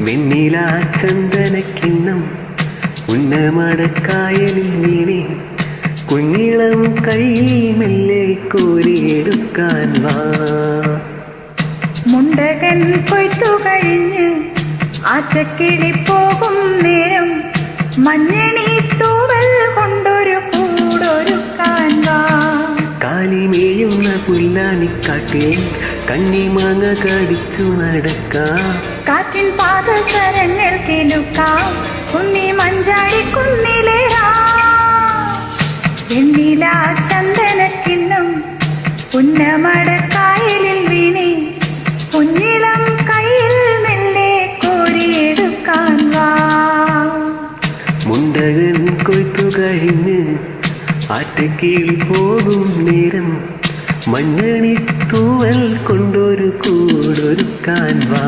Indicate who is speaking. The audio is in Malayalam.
Speaker 1: വെണ്ണില ചന്ദനക്കിണ്ണം ഉന്നമടക്കായലിൽ വീണേ കുഞ്ഞിളം കയ്യിൽ മെല്ലെ കോരിയെടുക്കാൻ വാ.
Speaker 2: മുണ്ടകൻ കൊയ്ത്തു കഴിഞ്ഞ് ആറ്റക്കിളി പോകും നേരം മഞ്ഞണി തൂവൽ കൊണ്ടൊരു കൂടൊരുക്കാൻ വാ.
Speaker 1: കാലിമേയുന്ന പുല്ലാനിക്കാട്ടിൽ കണ്ണിമാങ്ങ കടിച്ചു നടക്കാം.
Speaker 2: കാറ്റിൻ പാദസരങ്ങൾ കിലുക്കാം കുന്നി മഞ്ചാടി കുന്നിലേറാ. വെണ്ണില ചന്ദനക്കിണ്ണം ഉന്നമടക്കായലിൽ വീണേ കുഞ്ഞിളം കയ്യിൽ മെല്ലെ കോരിയെടുക്കാൻ വാ.
Speaker 1: മുണ്ടകൻ കൊയ്ത്തു കഴിഞ്ഞ് ആറ്റക്കീഴിൽ പോകും നേരം മഞ്ഞണി തൂവൽ കൊണ്ടൊരു കൂടൊരുക്കാൻ വാ.